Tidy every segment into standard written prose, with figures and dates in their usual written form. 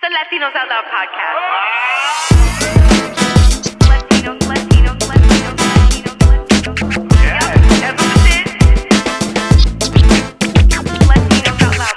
The Latinos Out Loud podcast. Yeah, that's what this is. Latinos Out Loud.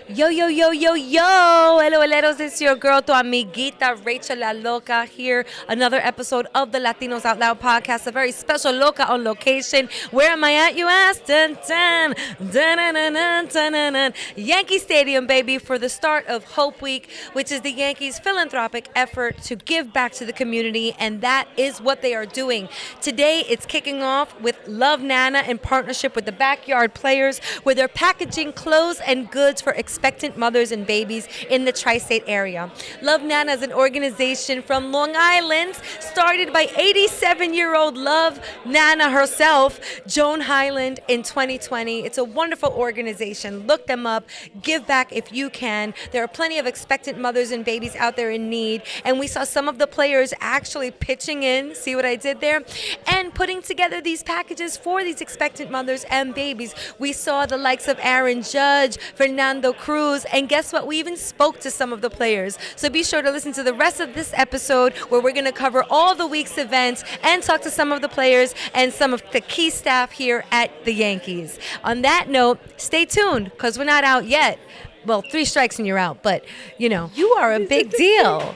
Yo, yo, yo, yo, yo. Hello, heleros. It's your girl, tu amiguita, Rachel La Loca here. Another episode of the Latinos Out Loud podcast. A very special Loca on location. Where am I at, you ask? Dun, dun, dun, dun, dun, dun, dun, dun, dun. Yankee Stadium, baby, for the start of Hope Week, which is the Yankees' philanthropic effort to give back to the community, and that is what they are doing. Today, it's kicking off with Love Nana in partnership with the Backyard Players, where they're packaging clothes and goods for expectant mothers and babies in the tri-state area. Love Nana is an organization from Long Island started by 87-year-old Love Nana herself, Joan Highland, in 2020. It's a wonderful organization. Look them up. Give back if you can. There are plenty of expectant mothers and babies out there in need, and we saw some of the players actually pitching in, see what I did there, and putting together these packages for these expectant mothers and babies. We saw the likes of Aaron Judge, Fernando Cruz, and guess what? We even spoke to some of the players. So be sure to listen to the rest of this episode where we're going to cover all the week's events and talk to some of the players and some of the key staff here at the Yankees. On that note, stay tuned because we're not out yet. Well, 3 strikes and you're out, but you know, you are a big deal.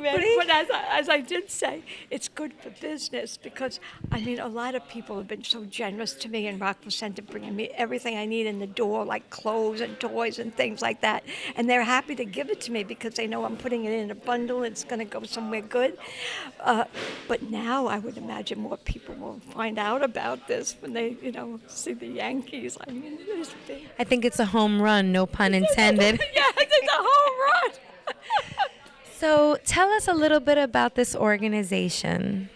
But as I did say, it's good for business because, I mean, a lot of people have been so generous to me in Rockville Center, bringing me everything I need in the door, like clothes and toys and things like that. And they're happy to give it to me because they know I'm putting it in a bundle. It's going to go somewhere good. But now I would imagine more people will find out about this when they, see the Yankees. I mean, it's big. I think it's a home run, no pun intended. Yeah, it's a home run. So tell us a little bit about this organization.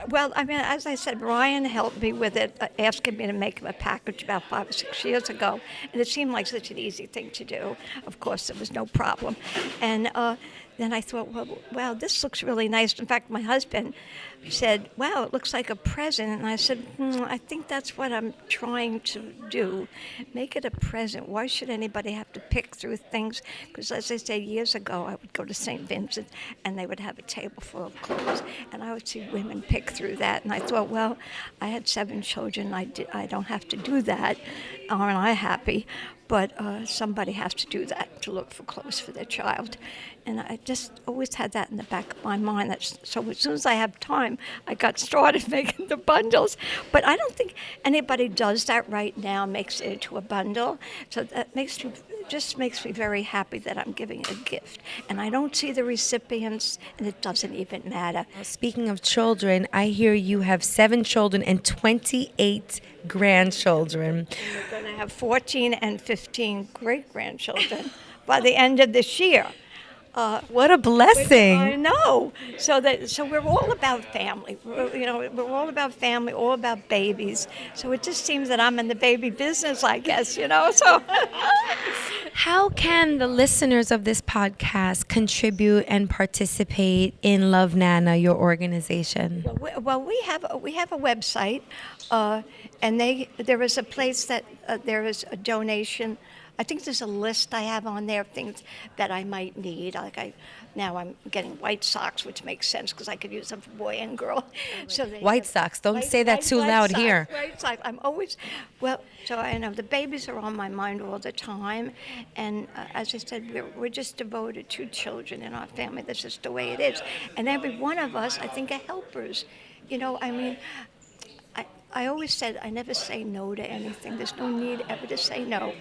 Well, I mean, as I said, Ryan helped me with it, asking me to make him a package about 5 or 6 years ago, and it seemed like such an easy thing to do. Of course, there was no problem. And then I thought, well, this looks really nice. In fact, my husband said, wow, it looks like a present. And I said, I think that's what I'm trying to do, make it a present. Why should anybody have to pick through things? Because as I said, years ago, I would go to St. Vincent, and they would have a table full of clothes, and I would see women pick through that. And I thought, well, I had 7 children. I don't have to do that. Aren't I happy? But somebody has to do that, to look for clothes for their child. And I just always had that in the back of my mind. So as soon as I have time, I got started making the bundles. But I don't think anybody does that right now, makes it into a bundle. So that just makes me very happy that I'm giving a gift. And I don't see the recipients, and it doesn't even matter. Speaking of children, I hear you have 7 children and 28 grandchildren. We're going to have 14 and 15 great-grandchildren by the end of this year. What a blessing! I know. So we're all about family. We're all about family, all about babies. So it just seems that I'm in the baby business, I guess. So. How can the listeners of this podcast contribute and participate in Love Nana, your organization? Well, we have a website, and there is a place that there is a donation. I think there's a list I have on there of things that I might need. Now I'm getting white socks, which makes sense because I could use them for boy and girl. So white socks. Don't say that too loud socks, here. White socks. I'm always, so I know the babies are on my mind all the time. And as I said, we're just devoted to children in our family. That's just the way it is. And every one of us, I think, are helpers. I always said I never say no to anything. There's no need ever to say no.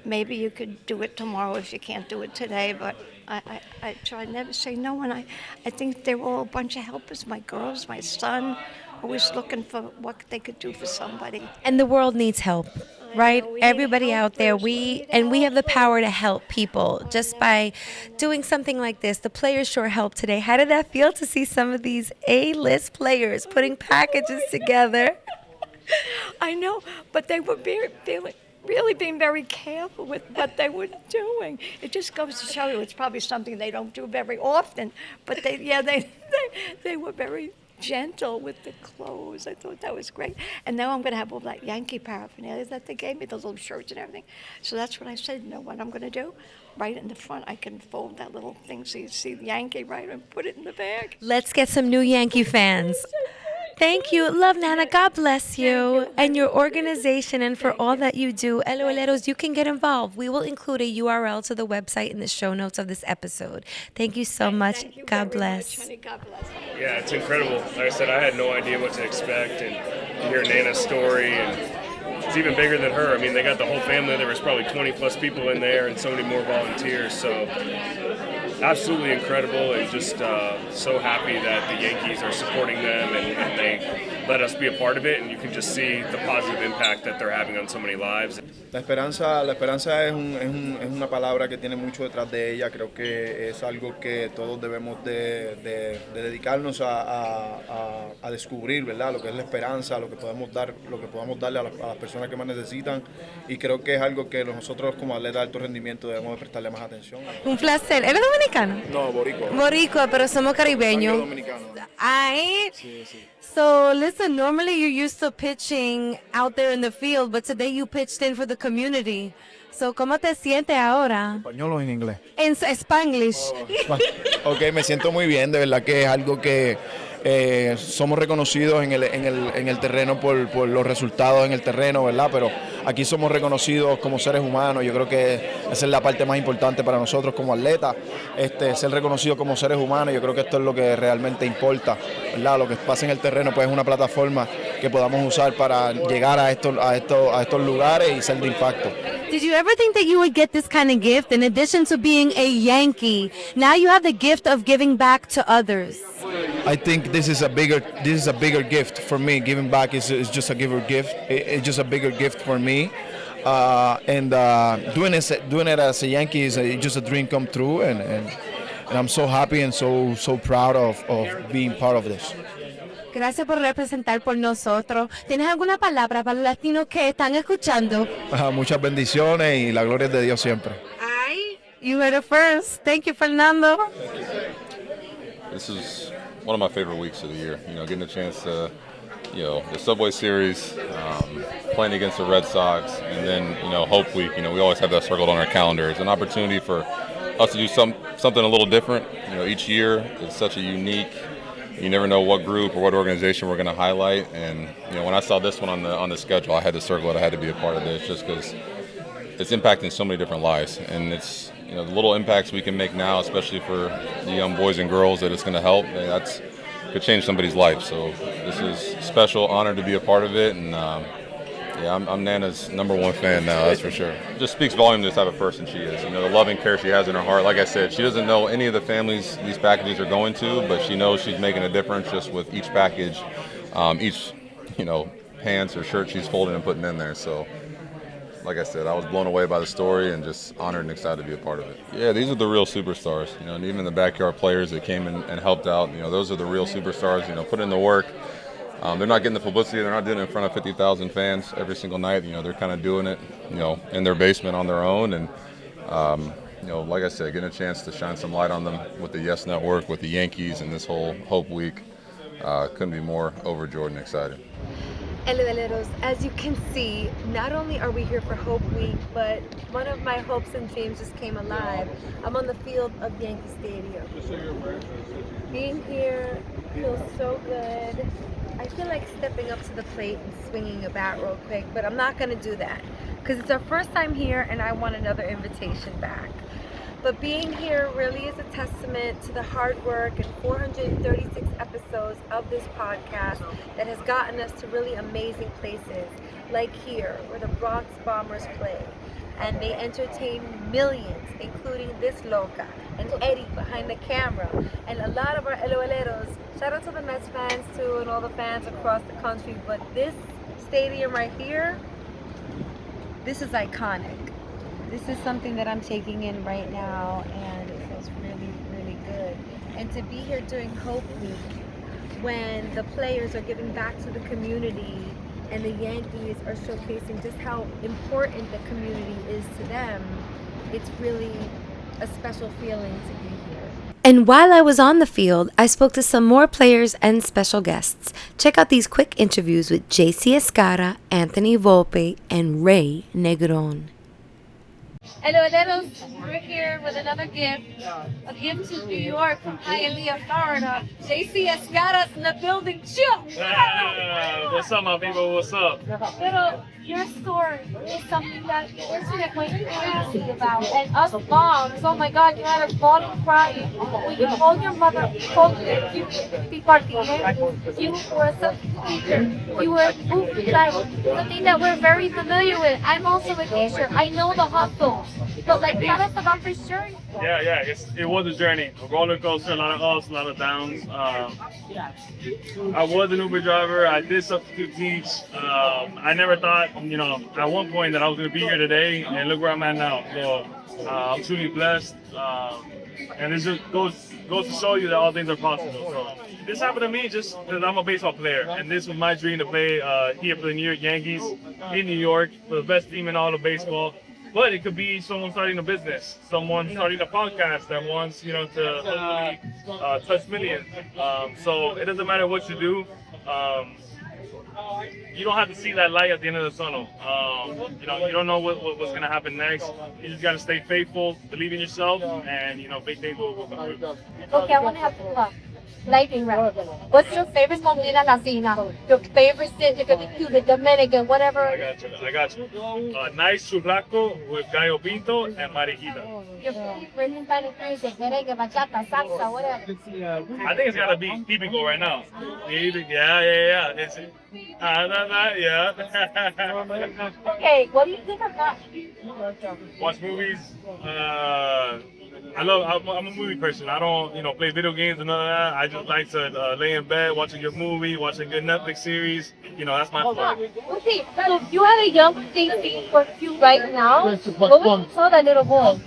Maybe you could do it tomorrow if you can't do it today, but I try never say no, and I think they're all a bunch of helpers. My girls, my son, always looking for what they could do for somebody. And the world needs help, right? Everybody out there, we have the power to help people just by doing something like this. The players sure helped today. How did that feel to see some of these A-list players putting packages together? I know, but they were really being very careful with what they were doing. It just goes to show you it's probably something they don't do very often, but they were very gentle with the clothes. I thought that was great. And now I'm going to have all that Yankee paraphernalia that they gave me, those little shirts and everything. So that's what I said, you know what I'm going to do? Right in the front, I can fold that little thing so you see the Yankee right and put it in the bag. Let's get some new Yankee fans. Thank you. Love, Nana. God bless you and your organization and for all that you do. LOLeros, you can get involved. We will include a URL to the website in the show notes of this episode. Thank you so much. Thank you God very bless. much, honey. God bless. Yeah, it's incredible. Like I said, I had no idea what to expect, and to hear Nana's story, and it's even bigger than her. I mean, they got the whole family. There was probably 20 plus people in there, and so many more volunteers. So absolutely incredible, and just so happy that the Yankees are supporting them, and they let us be a part of it, and you can just see the positive impact that they're having on so many lives. La esperanza es una palabra que tiene mucho detrás de ella. Creo que es algo que todos debemos de dedicarnos a descubrir, ¿verdad? Lo que es la esperanza, lo que podemos darle a las personas que más necesitan. Y creo que es algo que nosotros como atletas de alto rendimiento debemos de prestarle más atención. Un placer. ¿Eres dominicano? No, boricua. Boricua, pero somos caribeños. Dominicano. Ay. Sí, sí. So, listen, normally you're used to pitching out there in the field, but today you pitched in for the community. So, ¿cómo te sientes ahora? ¿Español o en inglés? En Spanglish. Ok, me siento muy bien, de verdad que es algo que somos reconocidos en el terreno por los resultados en el terreno, ¿verdad? Pero aquí somos reconocidos como seres humanos. Yo creo que esa es la parte más importante para nosotros como atletas, ser reconocidos como seres humanos. Yo creo que esto es lo que realmente importa, ¿verdad? Lo que pasa en el terreno pues es una plataforma que podamos usar para llegar a estos lugares y ser de impacto. Did you ever think that you would get this kind of gift? In addition to being a Yankee, now you have the gift of giving back to others. I think this is a bigger gift for me. Giving back is just a gift. It's just a bigger gift for me. And doing it as a Yankee is just a dream come true. And I'm so happy and so proud of being part of this. Gracias por representar por nosotros. ¿Tienes alguna palabra para los latinos que están escuchando? Muchas bendiciones y la gloria es de Dios siempre. Ay, you heard it first. Thank you, Fernando. This is one of my favorite weeks of the year. You know, getting a chance to, the Subway Series, playing against the Red Sox, and then, Hope Week. We always have that circled on our calendar. It's an opportunity for us to do something a little different. Each year it's such a unique. You never know what group or what organization we're going to highlight. And when I saw this one on the schedule, I had to circle it. I had to be a part of this just because it's impacting so many different lives, and it's the little impacts we can make now, especially for the young boys and girls that it's going to help. That's could change somebody's life. So this is special, honor to be a part of it, and I'm Nana's #1 fan now, that's for sure. It just speaks volume to the type of person she is. The love and care she has in her heart. Like I said, she doesn't know any of the families these packages are going to, but she knows she's making a difference just with each package, each pants or shirt she's folding and putting in there. So, like I said, I was blown away by the story and just honored and excited to be a part of it. Yeah, these are the real superstars. And even the backyard players that came in and helped out. Those are the real superstars. Put in the work. They're not getting the publicity. They're not doing it in front of 50,000 fans every single night. They're kind of doing it, in their basement on their own. And, like I said, getting a chance to shine some light on them with the Yes Network, with the Yankees, and this whole Hope Week. Couldn't be more overjoyed and excited. LOLeros, as you can see, not only are we here for Hope Week, but one of my hopes and dreams just came alive. I'm on the field of Yankee Stadium. Being here feels so good. I feel like stepping up to the plate and swinging a bat real quick, but I'm not going to do that because it's our first time here and I want another invitation back. But being here really is a testament to the hard work and 436 episodes of this podcast that has gotten us to really amazing places, like here, where the Bronx Bombers play. And they entertain millions, including this loca, and Eddie behind the camera, and a lot of our LOLeros. Shout out to the Mets fans too, and all the fans across the country. But this stadium right here, this is iconic. This is something that I'm taking in right now, and it feels really, really good. And to be here during Hope Week, when the players are giving back to the community, and the Yankees are showcasing just how important the community is to them, it's really a special feeling to be here. And while I was on the field, I spoke to some more players and special guests. Check out these quick interviews with JC Escarra, Anthony Volpe, and Ray Negron. Hello, Latinos. We're here with another gift. A gift to New York from Hialeah, Florida. JC Escarra's in the building. Chill. What's up, my people? What's up? Pero your story is something that we're so crazy about. And us moms, oh my God, you had us bawling, crying. When you called your mother, called you, you were a teacher. You were a movie like something that we're very familiar with. I'm also a teacher. I know the hustle. But like, tell us about this journey. Yeah, it was a journey, a roller coaster, a lot of ups, a lot of downs. I was an Uber driver. I did substitute teach. I never thought, at one point that I was going to be here today, and look where I'm at now. So I'm truly blessed, and this just goes to show you that all things are possible. So this happened to me just because I'm a baseball player, and this was my dream to play here for the New York Yankees in New York, for the best team in all of baseball. But it could be someone starting a business, someone starting a podcast that wants, to hopefully touch millions. So it doesn't matter what you do. You don't have to see that light at the end of the tunnel. You don't know what's going to happen next. You just got to stay faithful, believe in yourself, and, big things will come through. Okay, I want to have lightning round. What's your favorite comida latina? Your favorite city? It could be Cuba, Dominican, whatever. I got you. Nice churrasco with gallo pinto and mariquita. Your favorite Hispanic music, merengue, bachata, salsa, whatever. I think it's gotta be típico right now. Yeah. It's yeah. Okay, what do you think of that? Watch movies. I'm a movie person. I don't, play video games and none of that. I just like to lay in bed, watch a good movie, watch a good Netflix series. That's my fun. Okay, so you have a young thing for you right now. What would you tell that little boy?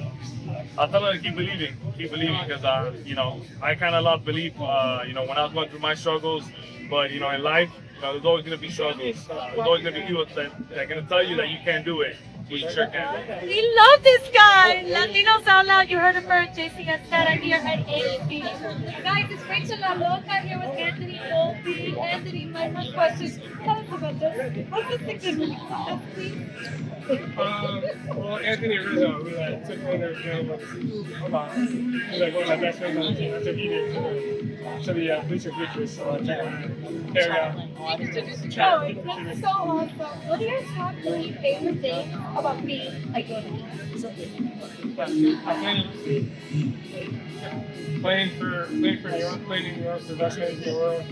I'll tell her to keep believing, because I kind of lost belief, when I was going through my struggles. But in life, there's always going to be struggles. There's always going to be people that are going to tell you that you can't do it. We sure can. We love this guy. Latinos Out Loud. You heard it first. JC Escarra here at AAP. Guys, it's Rachel La Loca here with Anthony Volpe. Anthony, my first question. Tell us about this. What's the significance of this, please? Well, Anthony Rizzo, who took over the one of my best friends on the team. I took him to the Bleacher Bleachers. So Thank you to this show. That's so awesome. What are your top 3 favorite things about being a Yankee? Playing for New York, playing in New York, the best fans in the world.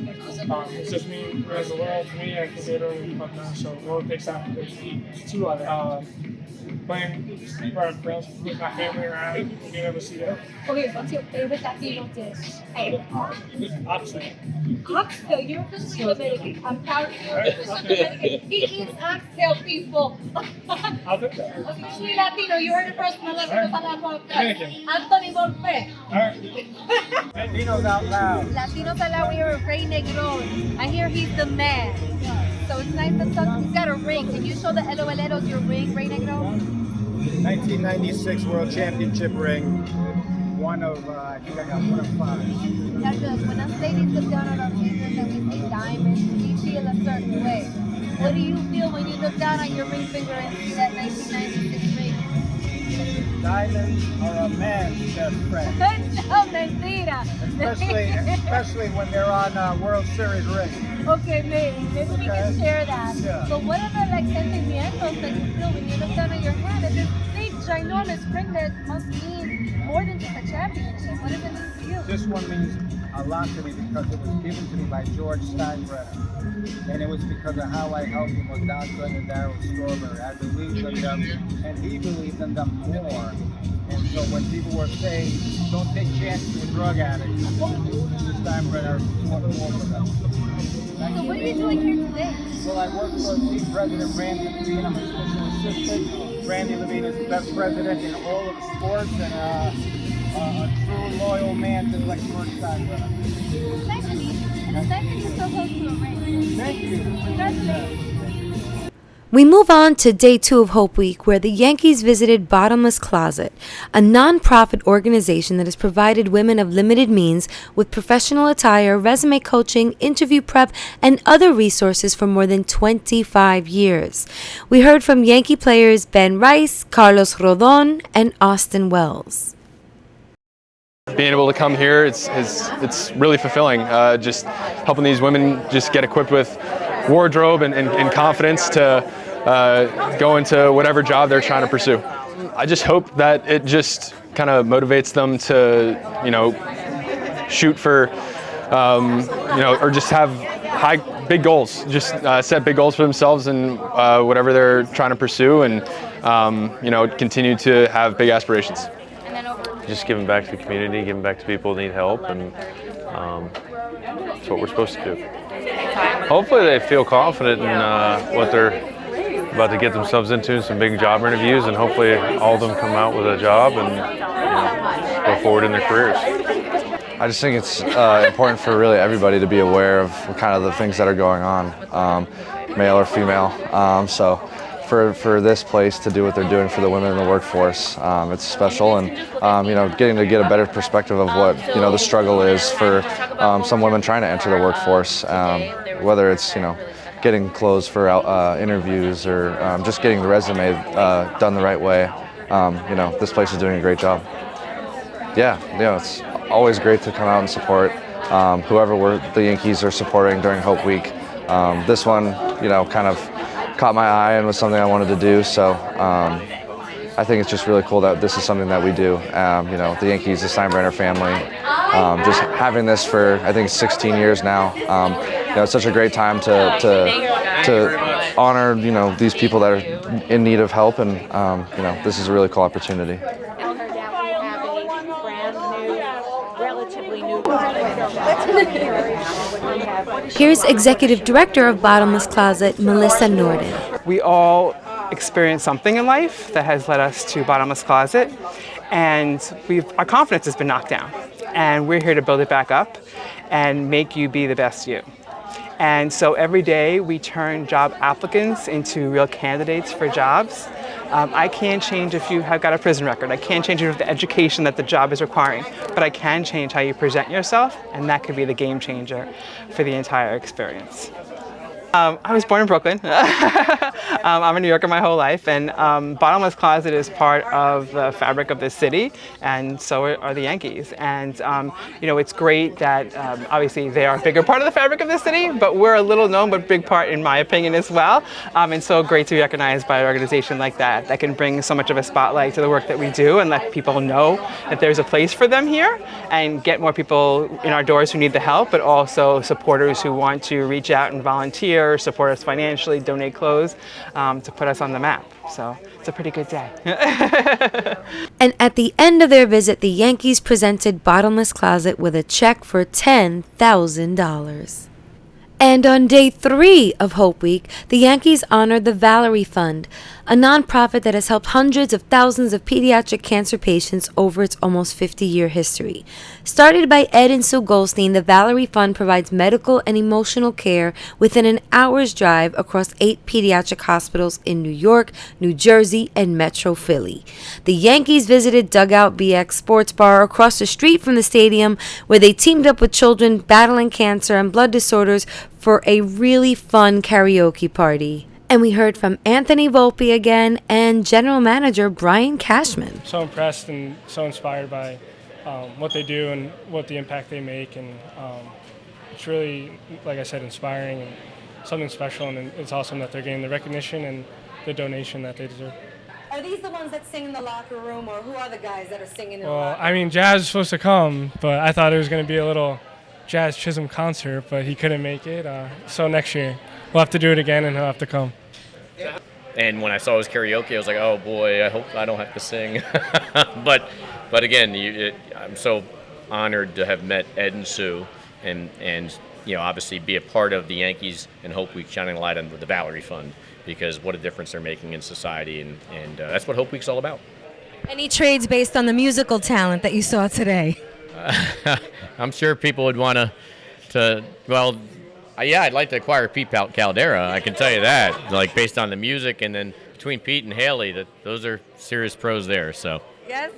It's just me versus the world. For me, I consider it fun now. So the world takes after this. Playing for our friends with my family around, being able to see them. Okay, what's your favorite Latino dish? Oxtail. Oxtail, you're officially Dominican. I'm proud of you. You're officially Dominican. He eats oxtail, people. I'll take that. Okay, sweet Latino, you heard it first. Anthony Volpe. Latinos Out Loud. Latinos Out Loud, we're here with Ray Negron. I hear he's the man. So it's nice to talk. He's got a ring. Can you show the LOLeros your ring, Ray Negron? 1996 World Championship ring. I think I got one of 5. Yeah, good. When us ladies look down at our fingers and we see diamonds, we feel a certain way. What do you feel when you look down at your ring finger and see that 1996 ring? Diamonds are a man's best friend. No, mentira. Especially when they're on World Series ring. Okay, maybe we can share that. Yeah. So what are the sentimientos that you feel when you look down at your hand at this big, ginormous ring that must mean more than just a championship? What does it mean to you? This one means a lot to me because it was given to me by George Steinbrenner. And it was because of how I helped him with Don Glenn and Darryl Strawberry. I believed in them, and he believed in them more. And so when people were saying, don't take chances with drug addicts, Mr. Steinbrenner fought more for them. So what are you doing here today? Well, I work for Team President Randy Levine. I'm a special assistant. Randy Levine is the best president in all of sports and a true loyal man just like George Steinbrenner. It's nice to meet you. It's nice that you're so close to a ring. Thank you. Congratulations. We move on to day 2 of Hope Week, where the Yankees visited Bottomless Closet, a non-profit organization that has provided women of limited means with professional attire, resume coaching, interview prep, and other resources for more than 25 years. We heard from Yankee players Ben Rice, Carlos Rodon, and Austin Wells. Being able to come here, it's really fulfilling. Just helping these women just get equipped with wardrobe and confidence to go into whatever job they're trying to pursue. I just hope that it just kind of motivates them to, shoot for, or just have big goals. Just set big goals for themselves and whatever they're trying to pursue, and continue to have big aspirations. Just giving back to the community, giving back to people who need help, and that's what we're supposed to do. Hopefully they feel confident in what they're about to get themselves into, some big job interviews, and hopefully all of them come out with a job and go forward in their careers. I just think it's important for really everybody to be aware of kind of the things that are going on, male or female. So for this place to do what they're doing for the women in the workforce, it's special, and getting to get a better perspective of what the struggle is for some women trying to enter the workforce, whether it's getting clothes for interviews or just getting the resume done the right way. This place is doing a great job. It's always great to come out and support whoever the Yankees are supporting during Hope Week. This one, kind of caught my eye and was something I wanted to do. So I think it's just really cool that this is something that we do. The Yankees, the Steinbrenner family, just having this for I think 16 years now. It's such a great time to honor these people that are in need of help, and this is a really cool opportunity. Here's Executive Director of Bottomless Closet, Melissa Norden. We all experience something in life that has led us to Bottomless Closet, and our confidence has been knocked down, and we're here to build it back up and make you be the best you. And so every day we turn job applicants into real candidates for jobs. I can't change if you have got a prison record. I can't change the education that the job is requiring, but I can change how you present yourself, and that could be the game changer for the entire experience. I was born in Brooklyn. I'm a New Yorker my whole life, and Bottomless Closet is part of the fabric of this city, and so are the Yankees. And it's great that obviously they are a bigger part of the fabric of the city, but we're a little known but big part, in my opinion, as well. And so great to be recognized by an organization like that can bring so much of a spotlight to the work that we do and let people know that there's a place for them here, and get more people in our doors who need the help, but also supporters who want to reach out and volunteer, support us financially, donate clothes, to put us on the map. So it's a pretty good day. And at the end of their visit, the Yankees presented Bottomless Closet with a check for $10,000. And on day 3 of Hope Week, the Yankees honored the Valerie Fund, a nonprofit that has helped hundreds of thousands of pediatric cancer patients over its almost 50-year history. Started by Ed and Sue Goldstein, the Valerie Fund provides medical and emotional care within an hour's drive across 8 pediatric hospitals in New York, New Jersey, and Metro Philly. The Yankees visited Dugout BX Sports Bar across the street from the stadium, where they teamed up with children battling cancer and blood disorders for a really fun karaoke party. And we heard from Anthony Volpe again and General Manager Brian Cashman. So impressed and so inspired by what they do and what the impact they make, and it's really, like I said, inspiring and something special, and it's awesome that they're getting the recognition and the donation that they deserve. Are these the ones that sing in the locker room, or who are the guys that are singing in the Well, locker room? I mean, Jazz is supposed to come, but I thought it was going to be a little Jazz Chisholm concert, but he couldn't make it. So next year we'll have to do it again, and he'll have to come. And when I saw his karaoke, I was like, oh boy, I hope I don't have to sing. but again, I'm so honored to have met Ed and Sue, and obviously be a part of the Yankees and Hope Week, shining a light on the Valerie Fund, because what a difference they're making in society, and that's what Hope Week's all about. Any trades based on the musical talent that you saw today? I'm sure people would want to, well, Yeah, I'd like to acquire Pete Caldera. I can tell you that. Like based on the music, and then between Pete and Haley, those are serious pros there. So. Yes.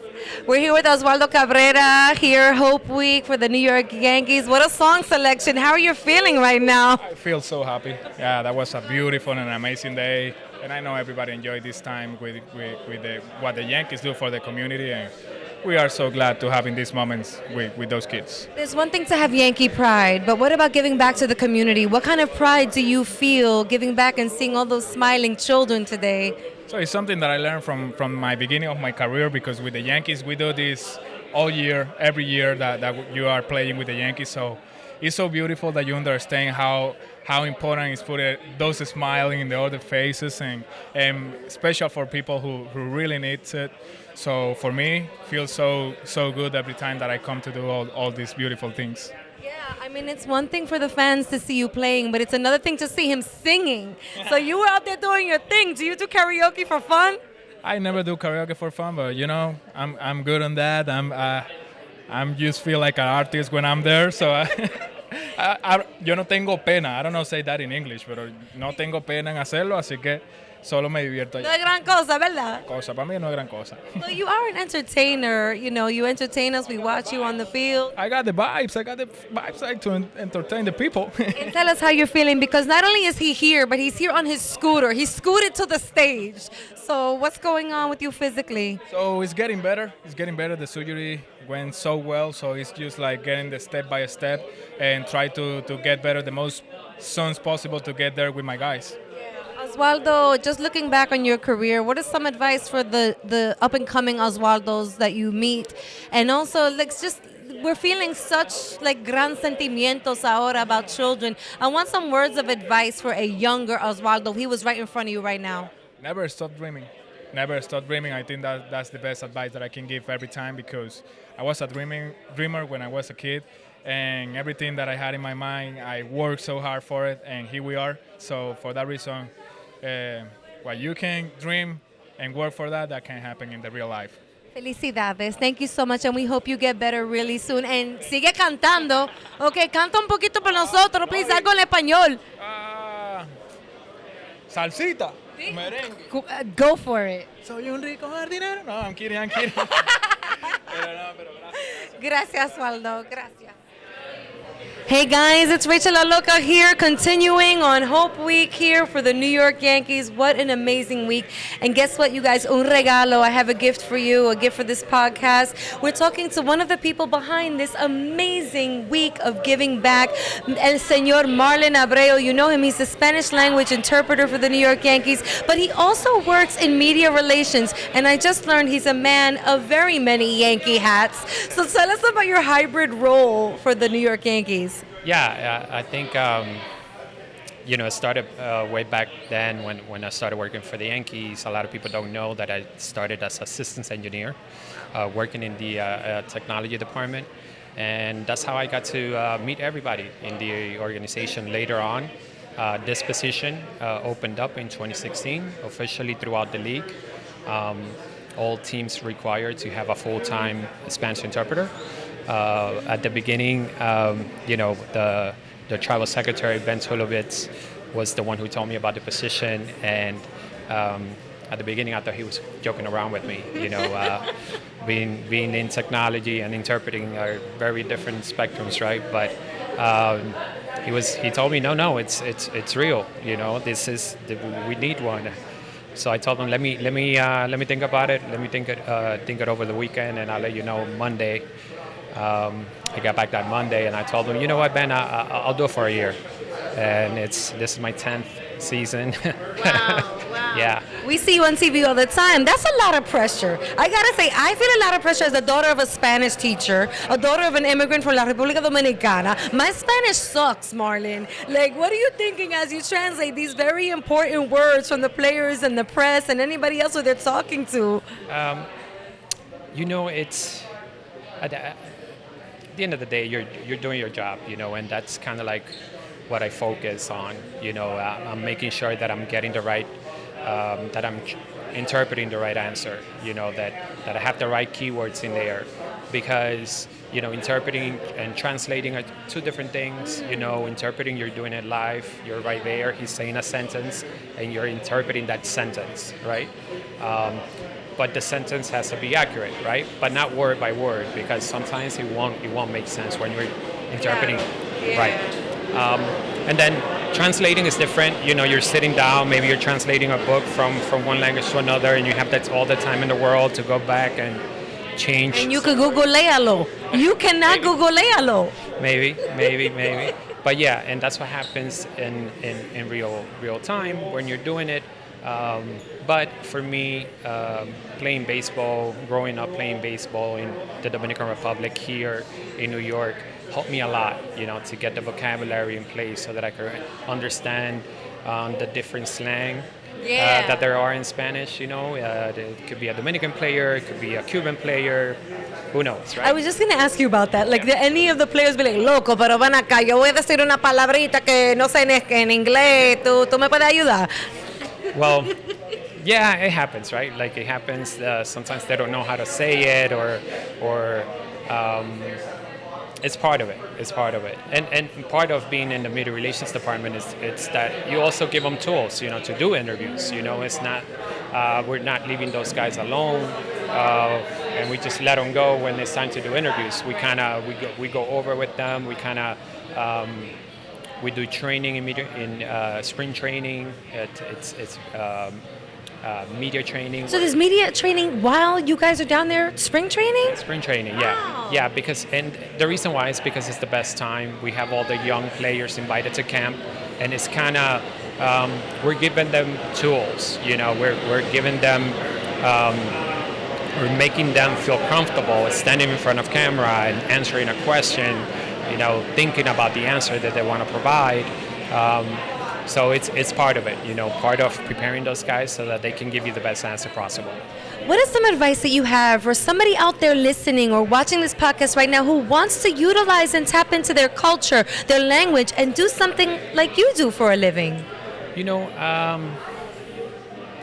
We're here with Oswald Cabrera here, Hope Week for the New York Yankees. What a song selection. How are you feeling right now? I feel so happy. Yeah, that was a beautiful and amazing day. And I know everybody enjoyed this time with what the Yankees do for the community. And we are so glad to having these moments with those kids. There's one thing to have Yankee pride, but what about giving back to the community? What kind of pride do you feel giving back and seeing all those smiling children today? So it's something that I learned from my beginning of my career, because with the Yankees, we do this all year, every year that you are playing with the Yankees. So it's so beautiful that you understand how important is put those smiling in the other faces, and special for people who really needs it. So for me, it feels so good every time that I come to do all these beautiful things. Yeah, I mean, it's one thing for the fans to see you playing, but it's another thing to see him singing. So you were out there doing your thing. Do you do karaoke for fun? I never do karaoke for fun, but I'm good on that. I'm just feel like an artist when I'm there. So yo no tengo pena. I don't know say that in English, pero no tengo pena en hacerlo, así que solo me divierto. No es gran cosa, ¿verdad? Cosa, para mí no es gran cosa. So you are an entertainer. You entertain us. We watch you on the field. I got the vibes. Like to entertain the people. And tell us how you're feeling, because not only is he here, but he's here on his scooter. He scooted to the stage. So what's going on with you physically? So it's getting better. It's getting better. The surgery went so well. So it's just like getting the step by step and try to get better the most soon possible to get there with my guys. Oswaldo, just looking back on your career, what is some advice for the up-and-coming Oswaldos that you meet? And also, we're feeling such gran sentimientos ahora about children. I want some words of advice for a younger Oswaldo. He was right in front of you right now. Never stop dreaming. Never stop dreaming. I think that's the best advice that I can give every time, because I was a dreamer when I was a kid. And everything that I had in my mind, I worked so hard for it, and here we are. So for that reason, what you can dream and work for that can happen in the real life. Felicidades. Thank you so much, and we hope you get better really soon. And sigue cantando. Okay, canta un poquito por nosotros, please. Algo en español. Salsita. Merengue. Go for it. Soy un rico jardinero. No, I'm kidding. Pero gracias, Oswaldo. Gracias. Hey guys, it's Rachel La Loca here, continuing on Hope Week here for the New York Yankees. What an amazing week. And guess what, you guys? Un regalo. I have a gift for you, a gift for this podcast. We're talking to one of the people behind this amazing week of giving back, El Señor Marlon Abreu. You know him. He's the Spanish language interpreter for the New York Yankees, but he also works in media relations. And I just learned he's a man of very many Yankee hats. So tell us about your hybrid role for the New York Yankees. Yeah, I think, it started way back then when I started working for the Yankees. A lot of people don't know that I started as assistant engineer, working in the technology department. And that's how I got to meet everybody in the organization later on. This position opened up in 2016, officially throughout the league. All teams required to have a full-time Spanish interpreter. At the beginning, the travel secretary, Ben Tulovitz, was the one who told me about the position, and at the beginning I thought he was joking around with me. Being in technology and interpreting are very different spectrums, right? But he told me, no, it's real. We need one. So I told him, let me think about it. Let me think it over the weekend, and I'll let you know Monday. I got back that Monday, and I told him, you know what, Ben, I'll do it for a year. And this is my 10th season. Wow. Yeah. We see you on TV all the time. That's a lot of pressure. I gotta say, I feel a lot of pressure as a daughter of a Spanish teacher, a daughter of an immigrant from La República Dominicana. My Spanish sucks, Marlon. What are you thinking as you translate these very important words from the players and the press and anybody else who they're talking to? It's... At the end of the day, you're doing your job, and that's kind of like what I focus on. I'm making sure that I'm getting the right, that I'm interpreting the right answer. That I have the right keywords in there, because interpreting and translating are two different things. Interpreting, you're doing it live, you're right there, he's saying a sentence and you're interpreting that sentence, right? But the sentence has to be accurate, right? But not word by word, because sometimes it won't make sense when you're interpreting. Yeah. Right. And then translating is different. You're sitting down, maybe you're translating a book from one language to another, and you have that all the time in the world to go back and change. And you can Google-léalo. You cannot Google-léalo. Maybe. But yeah, and that's what happens in real time when you're doing it. But for me, playing baseball, growing up playing baseball in the Dominican Republic here in New York, helped me a lot, to get the vocabulary in place so that I could understand the different slang that there are in Spanish. It could be a Dominican player, it could be a Cuban player, who knows, right? I was just going to ask you about that. Like, did any of the players be like, loco, pero ven acá, yo voy a decir una palabrita que no sé en inglés, ¿tú me puedes ayudar? Well, yeah, it happens, right? Like it happens. Sometimes they don't know how to say it, or it's part of it. It's part of it. And part of being in the media relations department it's that you also give them tools, to do interviews. It's not we're not leaving those guys alone, and we just let them go when it's time to do interviews. We go over with them. We do training in spring training. It's media training. So there's media training while you guys are down there, spring training? Spring training, yeah. Wow. Yeah, and the reason why is because it's the best time. We have all the young players invited to camp, and it's kind of, we're giving them tools, we're giving them, we're making them feel comfortable standing in front of camera and answering a question, thinking about the answer that they want to provide. So it's part of it, part of preparing those guys so that they can give you the best answer possible. What is some advice that you have for somebody out there listening or watching this podcast right now who wants to utilize and tap into their culture, their language, and do something like you do for a living?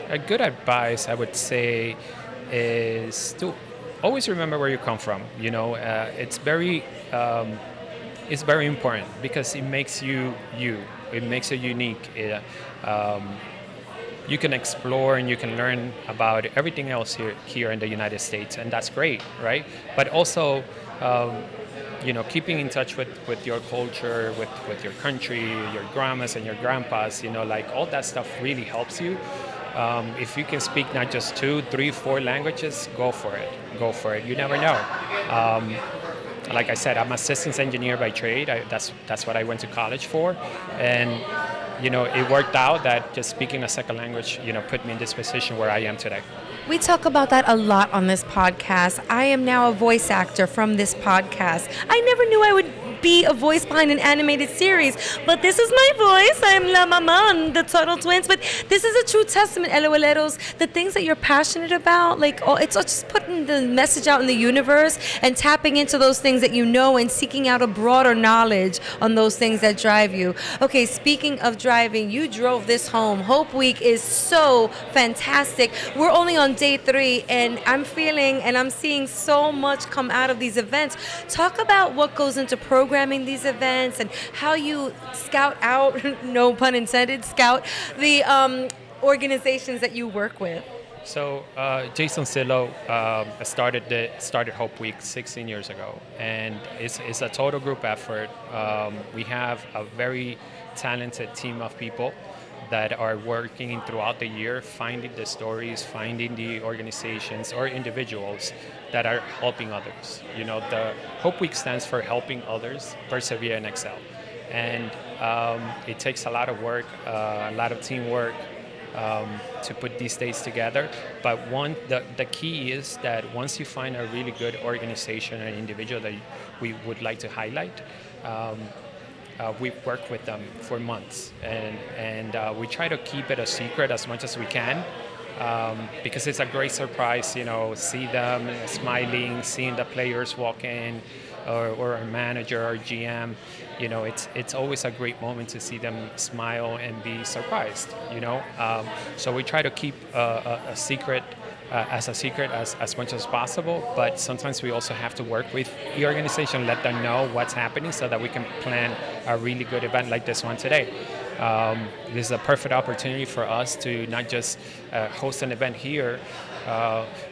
A good advice I would say is to always remember where you come from. It's very important because it makes you. It makes you unique. You can explore and you can learn about everything else here in the United States, and that's great, right? But also, keeping in touch with your culture, with your country, your grandmas and your grandpas, all that stuff really helps you. If you can speak not just 2, 3, 4 languages, go for it. You never know. Like I said, I'm a systems engineer by trade. That's what I went to college for, and it worked out that just speaking a second language, put me in this position where I am today. We talk about that a lot on this podcast. I am now a voice actor from this podcast. I never knew I would be a voice behind an animated series, but this is my voice. I'm La Maman, the Turtle Twins. But this is a true testament, LOLeros, the things that you're passionate about, it's just putting the message out in the universe and tapping into those things that and seeking out a broader knowledge on those things that drive you. Okay, speaking of driving, you drove this home. Hope Week is so fantastic. We're only on day 3, and I'm feeling and I'm seeing so much come out of these events. Talk about what goes into programming these events and how you scout out, no pun intended, scout the organizations that you work with. So Jason Sillo started Hope Week 16 years ago, and it's a total group effort. We have a very talented team of people that are working throughout the year, finding the stories, finding the organizations or individuals that are helping others. The Hope Week stands for Helping Others Persevere and Excel. And it takes a lot of work, a lot of teamwork to put these days together. But the key is that once you find a really good organization and individual that we would like to highlight, we work with them for months, and we try to keep it a secret as much as we can, because it's a great surprise, see them smiling, seeing the players walk in, or a manager or GM. It's always a great moment to see them smile and be surprised. So we try to keep a secret as a secret as much as possible, but sometimes we also have to work with the organization, let them know what's happening so that we can plan a really good event like this one today. This is a perfect opportunity for us to not just host an event here,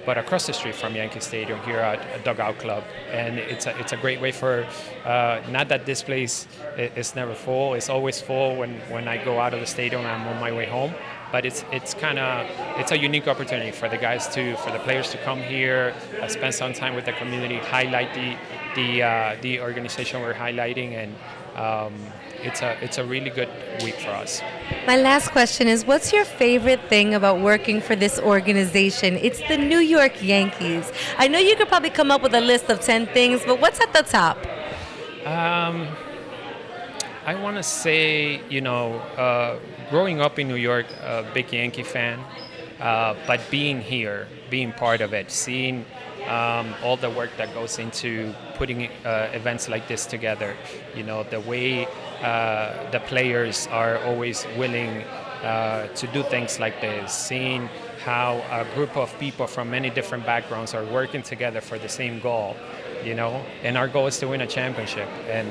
but across the street from Yankee Stadium here at Dugout Club. And it's a great way for, not that this place is never full, it's always full when I go out of the stadium and I'm on my way home. But it's a unique opportunity for the players to come here, spend some time with the community, highlight the organization we're highlighting, and it's a really good week for us. My last question is, what's your favorite thing about working for this organization? It's the New York Yankees. I know you could probably come up with a list of 10 things, but what's at the top? I want to say, growing up in New York, a big Yankee fan, but being here, being part of it, seeing all the work that goes into putting events like this together, the way the players are always willing to do things like this, seeing how a group of people from many different backgrounds are working together for the same goal, and our goal is to win a championship. And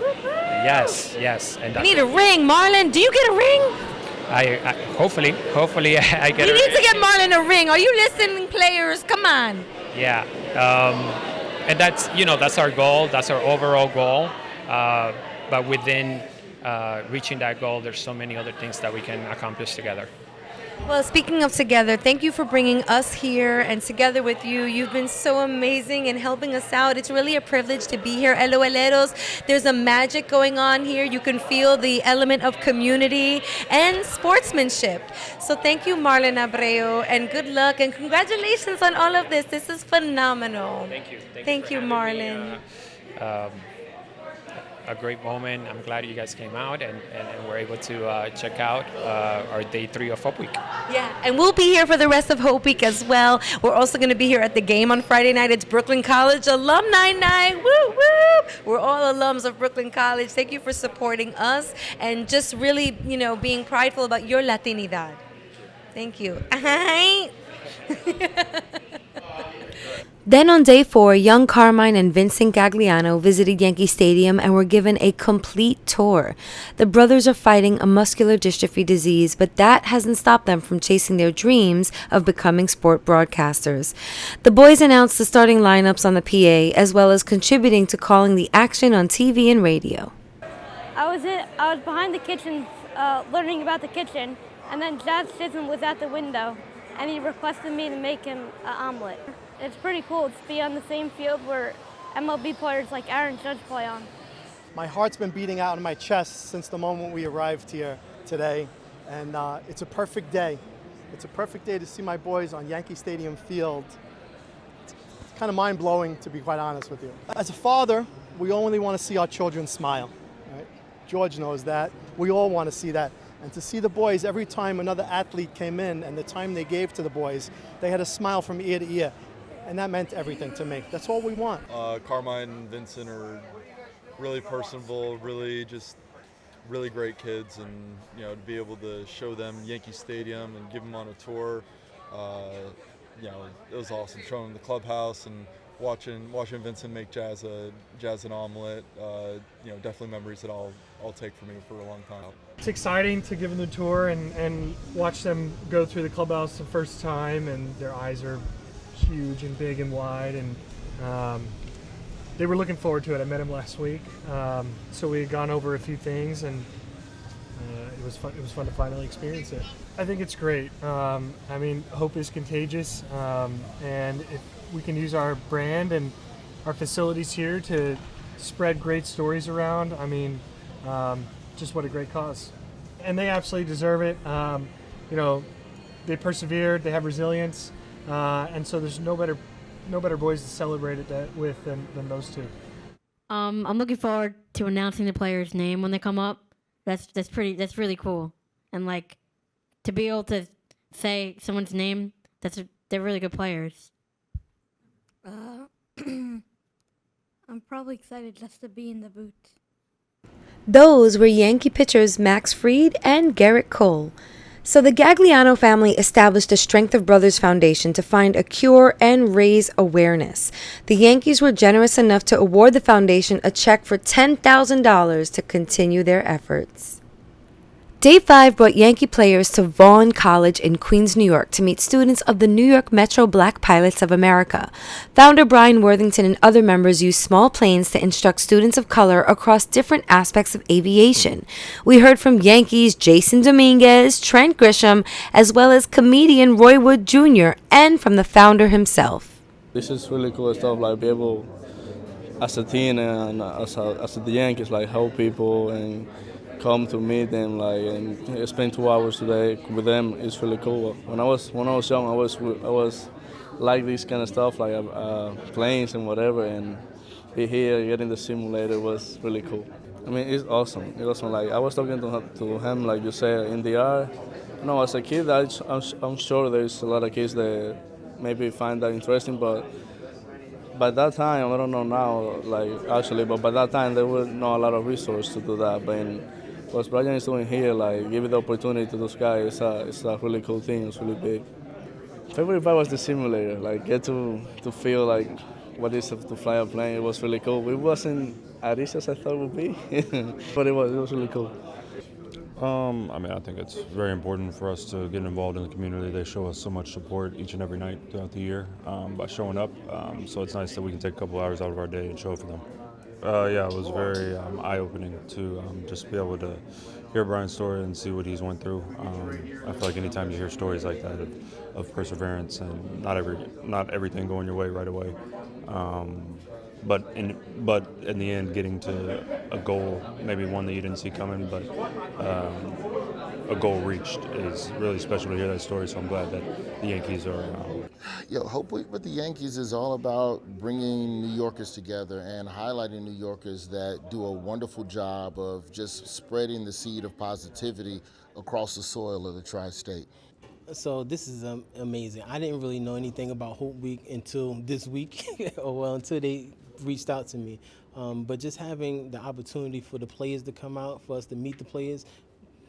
yes. And I need a ring, Marlon. Do you get a ring? I hopefully I get. You need to get Marlon a ring. Are you listening, players? Come on. Yeah, and that's our goal. That's our overall goal. But within reaching that goal, there's so many other things that we can accomplish together. Well, speaking of together, thank you for bringing us here, and together with you, you've been so amazing in helping us out. It's really a privilege to be here, LOLeros. There's a magic going on here. You can feel the element of community and sportsmanship. So thank you, Marlon Abreu, and good luck, and congratulations on all of this. This is phenomenal. Thank you. Thank you, Marlon. A great moment. I'm glad you guys came out and were able to check out our day 3 of Hope Week. Yeah, and we'll be here for the rest of Hope Week as well. We're also going to be here at the game on Friday night. It's Brooklyn College Alumni Night. Woo, woo! We're all alums of Brooklyn College. Thank you for supporting us and just really, being prideful about your Latinidad. Thank you. Then on day 4, young Carmine and Vincent Gagliano visited Yankee Stadium and were given a complete tour. The brothers are fighting a muscular dystrophy disease, but that hasn't stopped them from chasing their dreams of becoming sport broadcasters. The boys announced the starting lineups on the PA, as well as contributing to calling the action on TV and radio. I was behind the kitchen learning about the kitchen, and then Jazz Chisholm was at the window, and he requested me to make him an omelet. It's pretty cool to be on the same field where MLB players like Aaron Judge play on. My heart's been beating out in my chest since the moment we arrived here today, and it's a perfect day. It's a perfect day to see my boys on Yankee Stadium field. It's kind of mind-blowing, to be quite honest with you. As a father, we only want to see our children smile. Right? George knows that. We all want to see that. And to see the boys, every time another athlete came in and the time they gave to the boys, they had a smile from ear to ear. And that meant everything to me. That's all we want. Carmine and Vincent are really personable, really great kids, and to be able to show them Yankee Stadium and give them on a tour, it was awesome. Showing them the clubhouse and watching Vincent make Jazz an omelet. Definitely memories that I'll take for me for a long time. It's exciting to give them the tour and watch them go through the clubhouse the first time, and their eyes are huge and big and wide, and they were looking forward to it. I met him last week, so we had gone over a few things, and it was fun to finally experience it. I think it's great. Hope is contagious, and if we can use our brand and our facilities here to spread great stories around, just what a great cause. And they absolutely deserve it. They persevered, they have resilience. And so there's no better boys to celebrate it with than those two. I'm looking forward to announcing the player's name when they come up. That's really cool. And to be able to say someone's name, they're really good players. I'm probably excited just to be in the booth. Those were Yankee pitchers Max Fried and Garrett Cole. So the Gagliano family established the Strength of Brothers Foundation to find a cure and raise awareness. The Yankees were generous enough to award the foundation a check for $10,000 to continue their efforts. Day 5 brought Yankee players to Vaughn College in Queens, New York to meet students of the New York Metro Black Pilots of America. Founder Brian Worthington and other members used small planes to instruct students of color across different aspects of aviation. We heard from Yankees Jason Dominguez, Trent Grisham, as well as comedian Roy Wood Jr., and from the founder himself. This is really cool stuff, like be able, as a team and as the Yankees, like help people and come to meet them, like, and spend 2 hours today with them. It's really cool. When I was young, I was like this kind of stuff, like planes and whatever, and be here getting the simulator was really cool. I mean, it's awesome. It's awesome. Like I was talking to him, like you said, in the air. You know, as a kid, I'm sure there's a lot of kids that maybe find that interesting, but by that time, I don't know now, like actually, but by that time there were not a lot of resources to do that. But what Brian is doing here, like give it the opportunity to those guys, it's a really cool thing. It's really big. Favorite part was the simulator, like get to feel like what it is to fly a plane. It was really cool. It wasn't as easy as I thought it would be, but it was really cool. I mean, I think it's very important for us to get involved in the community. They show us so much support each and every night throughout the year by showing up. So it's nice that we can take a couple hours out of our day and show for them. Yeah, it was very eye-opening to just be able to hear Brian's story and see what he's went through. I feel like anytime you hear stories like that of perseverance and not everything going your way right away, but in the end getting to a goal, maybe one that you didn't see coming, but a goal reached is really special to hear that story. So I'm glad that the Yankees are. Hope Week with the Yankees is all about bringing New Yorkers together and highlighting New Yorkers that do a wonderful job of just spreading the seed of positivity across the soil of the tri-state. So this is amazing. I didn't really know anything about Hope Week until this week, until they reached out to me. But just having the opportunity for the players to come out, for us to meet the players,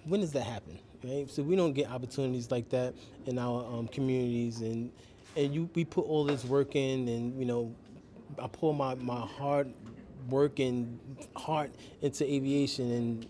when does that happen, right? So we don't get opportunities like that in our communities, and we put all this work in, and I pour my hard work and heart into aviation, and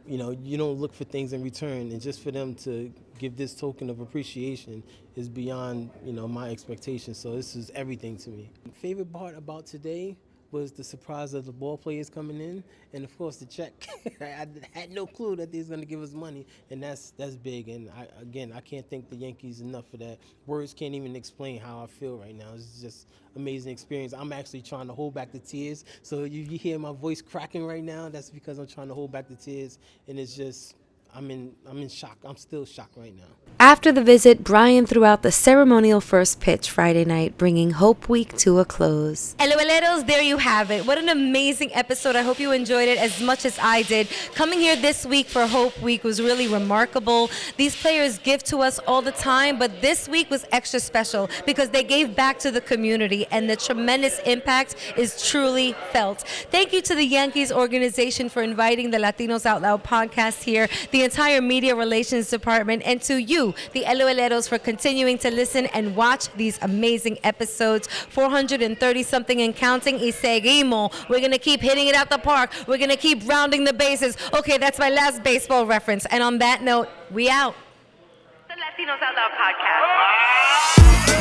you don't look for things in return, and just for them to give this token of appreciation is beyond my expectations. So this is everything to me. Favorite part about today was the surprise of the ball players coming in, and of course the check. I had no clue that they was going to give us money, and that's big. And I can't thank the Yankees enough for that. Words can't even explain how I feel right now. It's just amazing experience. I'm actually trying to hold back the tears. So you hear my voice cracking right now. That's because I'm trying to hold back the tears, and it's just. I'm in shock. I'm still shocked right now. After the visit, Brian threw out the ceremonial first pitch Friday night, bringing Hope Week to a close. LOLeros, there you have it. What an amazing episode. I hope you enjoyed it as much as I did. Coming here this week for Hope Week was really remarkable. These players give to us all the time, but this week was extra special because they gave back to the community, and the tremendous impact is truly felt. Thank you to the Yankees organization for inviting the Latinos Out Loud podcast here, the entire media relations department, and to you, the LOLeros, for continuing to listen and watch these amazing episodes. 430 something and counting, y seguimos. We're going to keep hitting it out the park. We're going to keep rounding the bases. Okay, that's my last baseball reference. And on that note, we out. The Latinos Out Loud podcast.